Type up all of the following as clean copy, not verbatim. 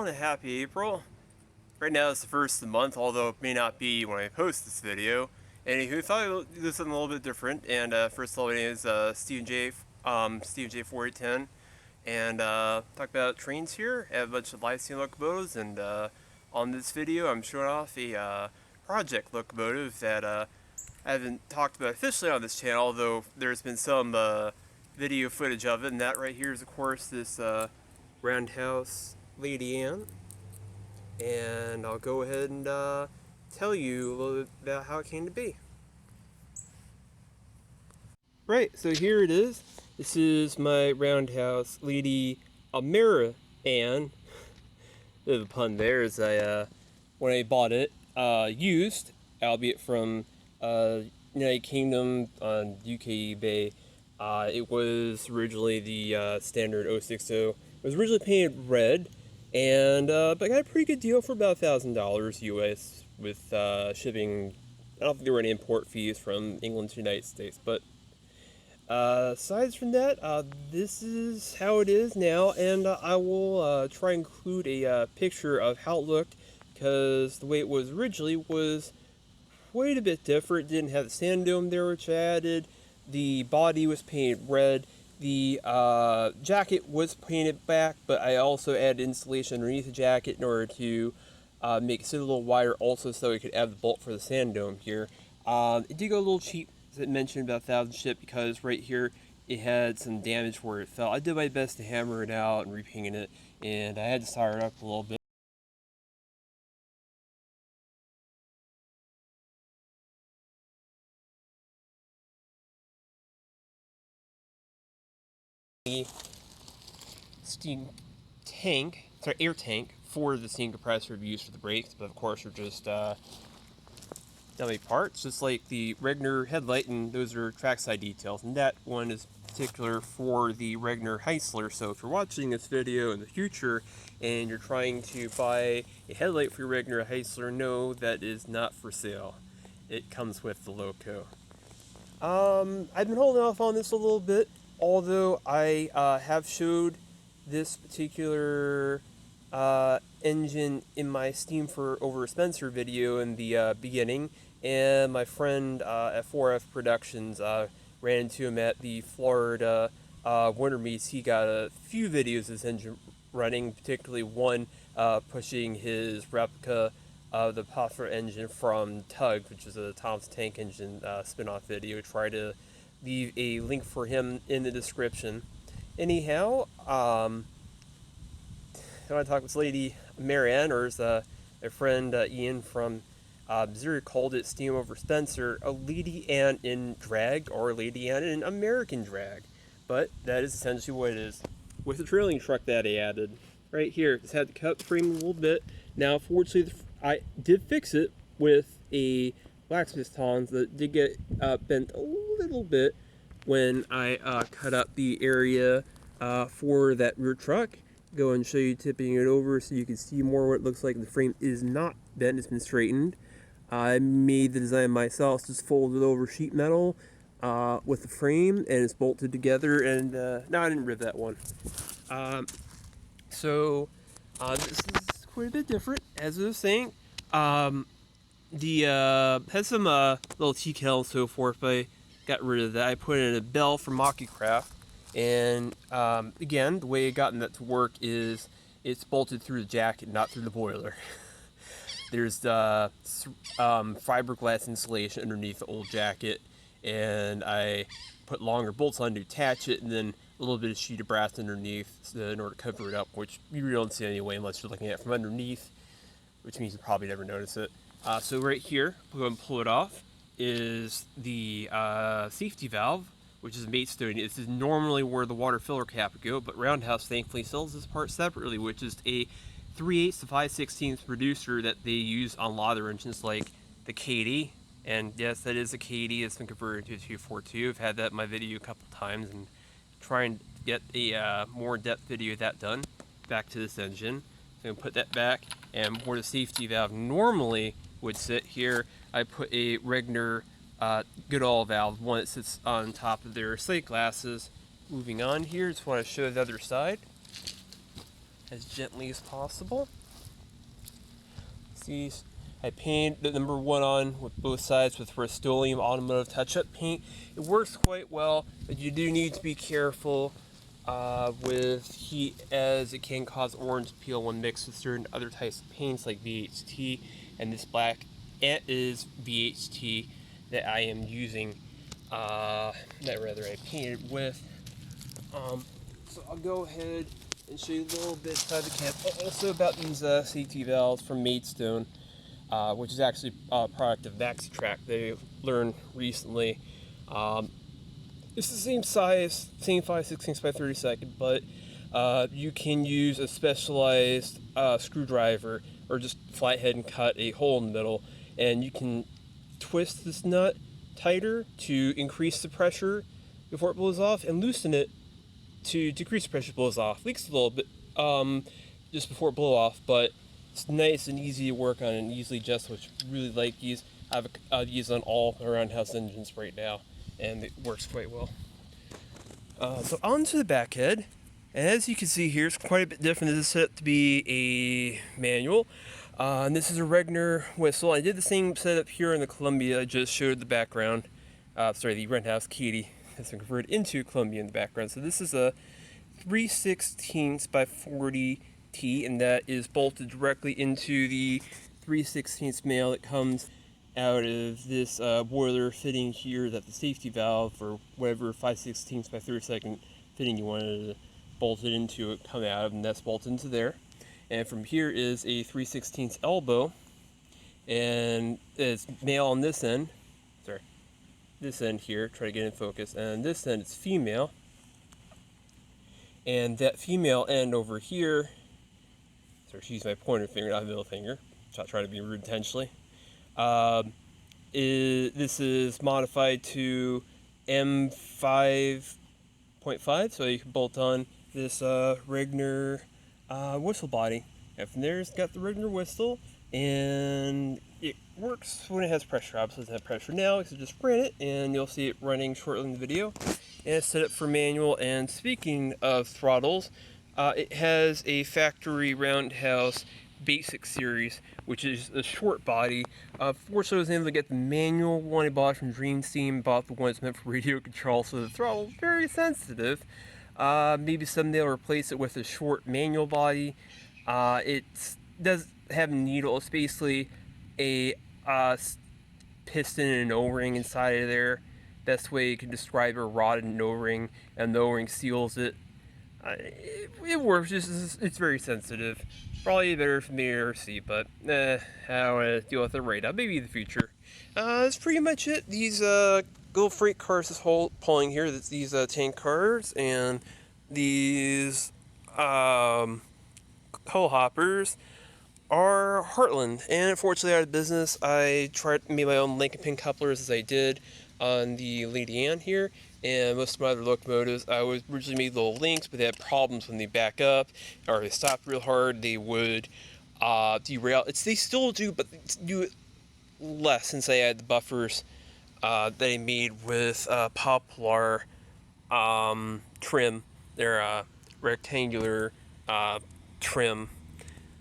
everyone, a happy April. Right now it's the first of the month, although it may not be when I post this video. Anywho, thought I would do something a little bit different, and first of all, my name is Stephen J. 4810, and talk about trains here. I have a bunch of live steam locomotives, and on this video I'm showing off a project locomotive that I haven't talked about officially on this channel, although there's been some video footage of it, and that right here is of course this Roundhouse Lady Anne, and I'll go ahead and tell you a little bit about how it came to be. Right, so here it is. This is my Roundhouse Lady Ameri Anne. Bit of a pun there, as when I bought it, used, albeit from United Kingdom on UK eBay. It was originally the standard 060. It was originally painted red, and but I got a pretty good deal for about $1,000 US with shipping. I don't think there were any import fees from England to the United States, but aside from that, this is how it is now, and I will try and include a picture of how it looked, because the way it was originally was quite a bit different. It didn't have the sand dome there, which I added. The body was painted red. The jacket was painted black, but I also added insulation underneath the jacket in order to make it sit a little wider, also so we could add the bolt for the sand dome here. It did go a little cheap, as I mentioned, about 1,000 ship, because right here it had some damage where it fell. I did my best to hammer it out and repaint it, and I had to solder it up a little bit. Steam tank, sorry, air tank for the steam compressor to be used for the brakes, but of course are just dummy parts, just like the Regner headlight, and those are trackside details, and that one is particular for the Regner Heisler. So if you're watching this video in the future and you're trying to buy a headlight for your Regner Heisler, no, that is not for sale. It comes with the loco. I've been holding off on this a little bit, although I have showed this particular engine in my Steam for Over Spencer video in the beginning, and my friend at 4F Productions ran into him at the Florida winter meets. He got a few videos of this engine running, particularly one pushing his replica of the Puffa engine from Tug, which is a Thompson tank engine spin-off video. Try to leave a link for him in the description. Anyhow, I want to talk with Lady Mary Ann, or as my friend Ian from Missouri called it, Steam Over Spencer, a Lady Ann in drag, or Lady Ann in American drag. But that is essentially what it is. With the trailing truck that I added, right here, just had to cut the frame a little bit. Now, fortunately, I did fix it with a blacksmith tongs that did get bent a little bit when I cut up the area for that rear truck. Go and show you tipping it over so you can see more what it looks like. The frame is not bent, it's been straightened. I made the design myself, just folded over sheet metal with the frame, and it's bolted together, and no, I didn't rip that one. So this is quite a bit different, as I was saying. Has some little TCAL and so forth, but I got rid of that. I put in a bell from Craft, and again, the way I gotten that to work is it's bolted through the jacket, not through the boiler. There's the fiberglass insulation underneath the old jacket, and I put longer bolts on to attach it, and then a little bit of sheet of brass underneath in order to cover it up, which you really don't see anyway unless you're looking at it from underneath, which means you probably never notice it. So right here, we'll go and pull it off, is the safety valve, which is Maidstone. This is normally where the water filler cap would go, but Roundhouse thankfully sells this part separately, which is a 3/8 to 5/16 producer that they use on a lot of their engines, like the Katie. And yes, that is a Katie. It's been converted to a 242. I've had that in my video a couple times, and trying to get a more in-depth video of that done. Back to this engine. So I'm gonna put that back, and where the safety valve normally would sit here, I put a Regner Goodall valve, one that sits on top of their sight glasses. Moving on here, just want to show the other side. as gently as possible. See, I painted the number 1 on with both sides with Rust-Oleum Automotive Touch-Up paint. It works quite well, but you do need to be careful with heat, as it can cause orange peel when mixed with certain other types of paints like VHT, and this black is VHT that I am using, that rather I painted with. So I'll go ahead and show you a little bit inside the cab. Also about these safety valves from Maidstone, which is actually a product of MaxiTrack they learned recently. It's the same size, same 5/16 by 32nd, but you can use a specialized screwdriver or just flathead and cut a hole in the middle, and you can twist this nut tighter to increase the pressure before it blows off, and loosen it to decrease the pressure blows off. Leaks a little bit just before it blow off, but it's nice and easy to work on and easily adjust, which I really like these. I have these on all Roundhouse engines right now, and it works quite well. So onto the back head. As you can see here, it's quite a bit different. This is set to be a manual. And this is a Regner whistle. I did the same setup here in the Columbia. I just showed the background. The Roundhouse Katie has been converted into Columbia in the background. So this is a 3/16 by 40 T, and that is bolted directly into the 3/16 male that comes out of this boiler fitting here, that the safety valve or whatever 5/16 by 32nd fitting you wanted to bolt it into it come out of, and that's bolted into there. And from here is a 3/16 elbow, and it's male on this end. Sorry, this end here. Try to get in focus. And this end is female. And that female end over here. Sorry, she's my pointer finger, not middle finger. Not trying to be rude intentionally. This is modified to M5.5, so you can bolt on this Regner whistle body. And from there, it's got the Regner whistle, and it works when it has pressure. Obviously, it doesn't have pressure now, so just ran it, and you'll see it running shortly in the video. And it's set up for manual. And speaking of throttles, it has a factory Roundhouse Basic Series, which is a short body. Fortunately, I was able to get the manual one I bought from Dream Team, bought the one that's meant for radio control, so the throttle is very sensitive. Maybe someday I'll replace it with a short manual body. It does have a needle. It's basically a piston and an O-ring inside of there. Best way you can describe a rod and an O-ring, and the O-ring seals it. It works, it's very sensitive. Probably better for me to see, but I don't want to deal with it right now. Maybe in the future. That's pretty much it. These little freight cars is pulling here. These tank cars and these coal hoppers are Heartland, and unfortunately out of business. I tried to make my own link and pin couplers as I did on the Lady Anne here, and most of my other locomotives. I was originally made little links, but they had problems when they back up or they stopped real hard. They would derail. They still do, but they do it less since I had the buffers that I made with poplar trim. They're rectangular trim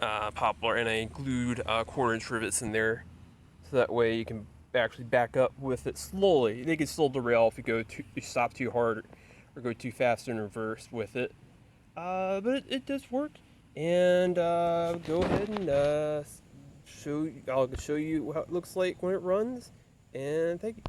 poplar, and I glued 1/4-inch rivets in there, so that way you can actually back up with it slowly. They can still derail if you stop too hard or go too fast in reverse with it. But it does work, and go ahead and I'll show you how it looks like when it runs. And thank you.